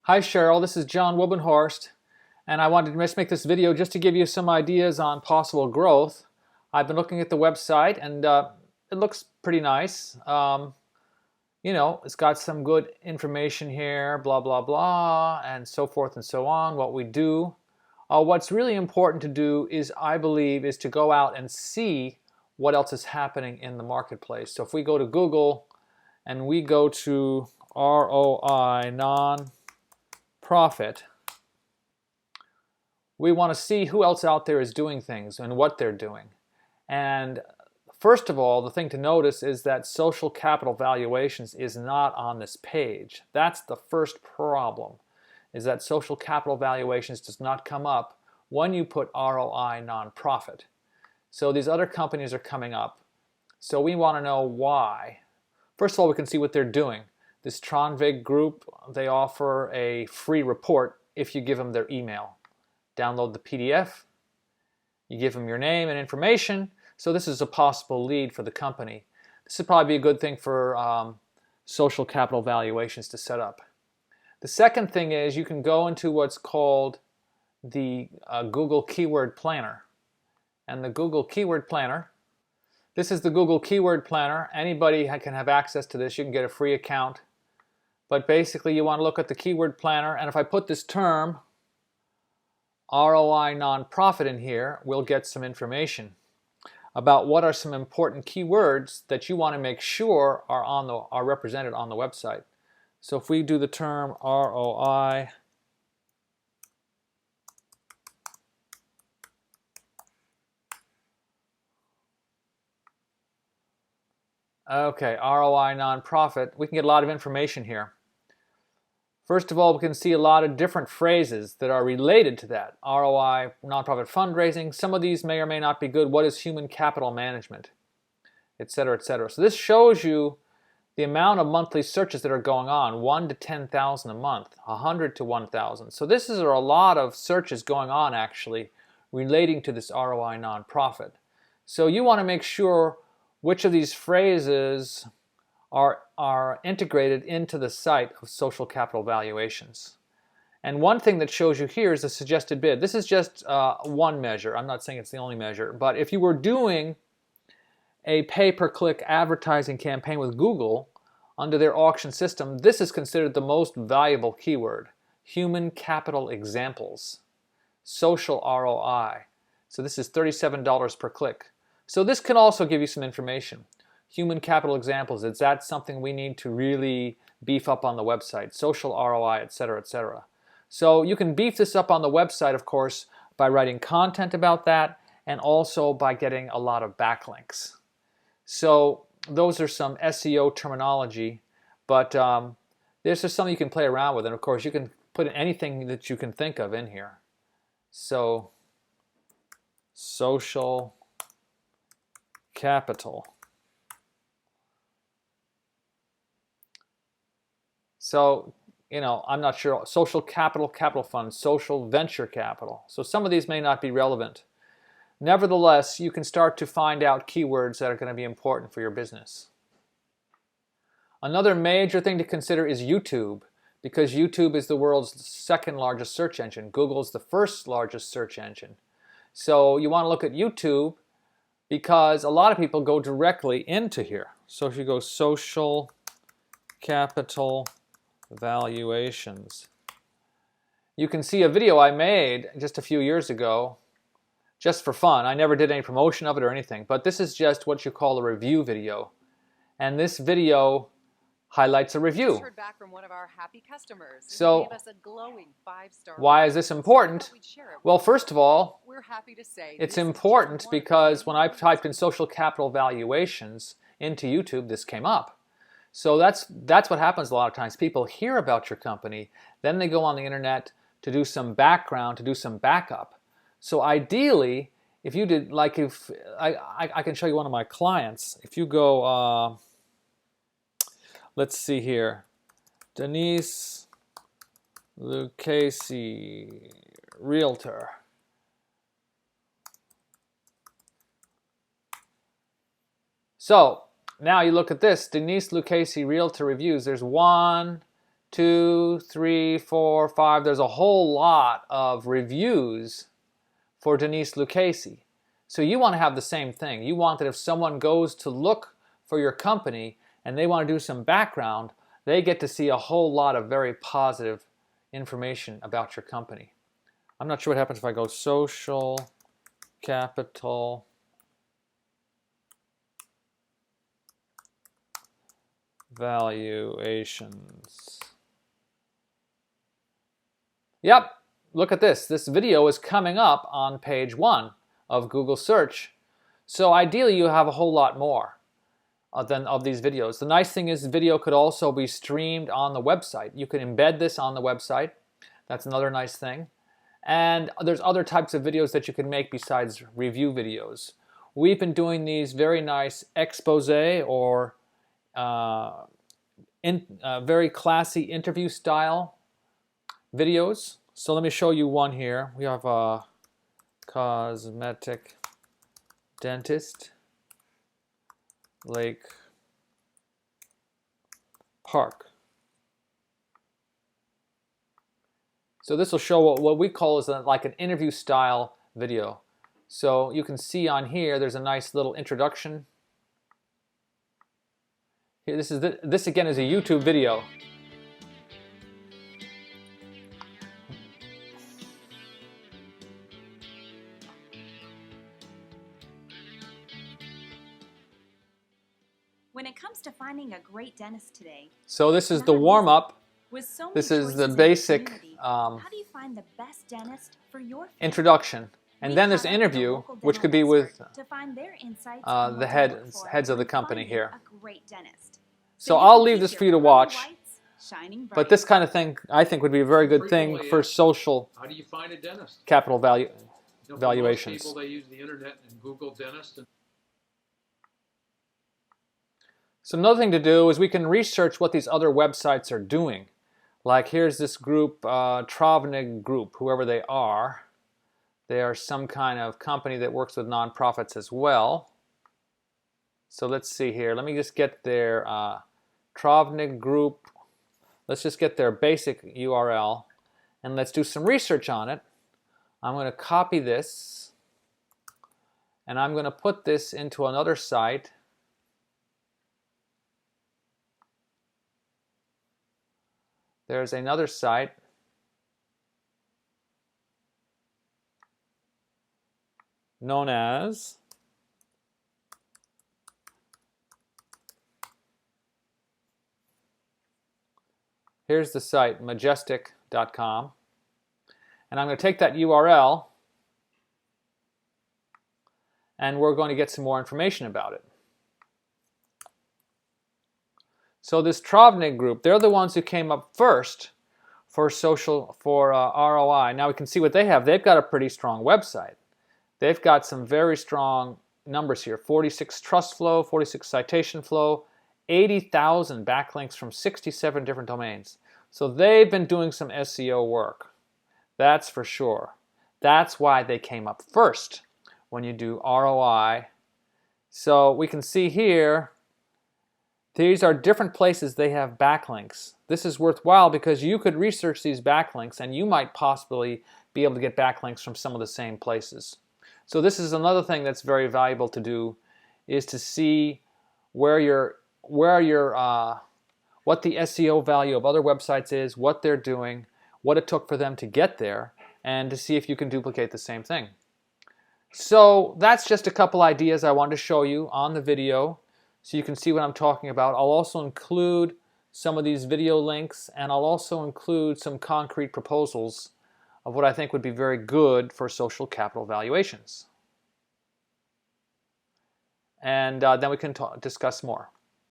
Hi Cheryl, this is John Wilbenhorst, and I wanted to just make this video just to give you some ideas on possible growth. I've been looking at the website and it looks pretty nice. It's got some good information here, blah blah blah, and so forth and so on, what we do. What's really important to do is, I believe, is to go out and see what else is happening in the marketplace. So if we go to Google and we go to ROI, non-profit, we want to see who else out there is doing things and what they're doing. And first of all, the thing to notice is that social capital valuations is not on this page. That's the first problem, is that social capital valuations does not come up when you put ROI nonprofit. So these other companies are coming up. So we want to know why. First of all, we can see what they're doing. This Tronvig group, they offer a free report if you give them their email. Download the PDF, you give them your name and information. So this is a possible lead for the company. This would probably be a good thing for social capital valuations to set up. The second thing is you can go into what's called the Google Keyword Planner. And the Google Keyword Planner, this is the Google Keyword Planner. Anybody can have access to this. You can get a free account. But basically you want to look at the Keyword Planner, and if I put this term ROI nonprofit in here, we'll get some information about what are some important keywords that you want to make sure are represented on the website. So if we do the term ROI, okay, ROI nonprofit, we can get a lot of information here. First of all, we can see a lot of different phrases that are related to that. ROI, nonprofit fundraising, some of these may or may not be good. What is human capital management, etc., etc. So this shows you the amount of monthly searches that are going on, 1 to 10,000 a month, 100 to 1,000. So this is a lot of searches going on actually relating to this ROI nonprofit. So you want to make sure which of these phrases are integrated into the site of social capital valuations. And one thing that shows you here is the suggested bid. This is just one measure. I'm not saying it's the only measure, but if you were doing a pay-per-click advertising campaign with Google under their auction system, this is considered the most valuable keyword. Human capital examples, social ROI. So this is $37 per click. So this can also give you some information. Human capital examples, is that something we need to really beef up on the website? Social ROI, etc., etc. So you can beef this up on the website, of course, by writing content about that and also by getting a lot of backlinks. So those are some SEO terminology, but there's just something you can play around with, and of course you can put anything that you can think of in here. So social capital. So, I'm not sure. Social capital, capital fund, social venture capital. So some of these may not be relevant. Nevertheless, you can start to find out keywords that are going to be important for your business. Another major thing to consider is YouTube, because YouTube is the world's second largest search engine. Google's the first largest search engine. So you want to look at YouTube because a lot of people go directly into here. So if you go social capital valuations, you can see a video I made just a few years ago just for fun. I never did any promotion of it or anything, but this is just what you call a review video, and this video highlights a review. Just heard back from one of our happy customers. So gave us a glowing 5-star why is this important? Well, first of all, we're happy to say it's important because when I typed in social capital valuations into YouTube, this came up. So that's what happens a lot of times. People hear about your company, then they go on the internet to do some background, to do some backup. So ideally, if you did, like if I can show you one of my clients. If you go, let's see here, Denise Lucchese, Realtor. So now you look at this, Denise Lucchese Realtor Reviews. There's 1, 2, 3, 4, 5. There's a whole lot of reviews for Denise Lucchese. So you want to have the same thing. You want that if someone goes to look for your company and they want to do some background, they get to see a whole lot of very positive information about your company. I'm not sure what happens if I go social capital valuations. Yep, look at this. This video is coming up on page 1 of Google search. So ideally you have a whole lot more than of these videos. The nice thing is the video could also be streamed on the website. You can embed this on the website. That's another nice thing. And there's other types of videos that you can make besides review videos. We've been doing these very nice expose or very classy interview style videos. So let me show you one here. We have a cosmetic dentist, Lake Park. So this will show what we call is like an interview style video. So you can see on here there's a nice little introduction. Here, this again is a YouTube video. When it comes to finding a great dentist today, so this is the warm-up. So this is the basic how do you find the best dentist for your introduction. And then there's an interview, which could be with the heads of the company here. So I'll leave this for you to watch. But this kind of thing, I think, would be a very good thing for social How do you find a dentist? capital value For valuations. most people, they use the internet and Google dentist. So another thing to do is we can research what these other websites are doing. Like here's this group, Travnik Group, whoever they are. They are some kind of company that works with nonprofits as well. So let's see here. Let me just get their Travnik Group. Let's just get their basic URL and let's do some research on it. I'm going to copy this and I'm going to put this into another site. There's another site. Known as here's the site majestic.com, and I'm going to take that URL and we're going to get some more information about it. So this Travnik group, they're the ones who came up first for ROI. Now we can see what they have. They've got a pretty strong website. They've got some very strong numbers here. 46 trust flow, 46 citation flow, 80,000 backlinks from 67 different domains. So they've been doing some SEO work. That's for sure. That's why they came up first when you do ROI. So we can see here, these are different places they have backlinks. This is worthwhile because you could research these backlinks and you might possibly be able to get backlinks from some of the same places. So this is another thing that's very valuable to do, is to see what the SEO value of other websites is, what they're doing, what it took for them to get there, and to see if you can duplicate the same thing. So that's just a couple ideas I wanted to show you on the video so you can see what I'm talking about. I'll also include some of these video links, and I'll also include some concrete proposals of what I think would be very good for social capital valuations. And then we can discuss more.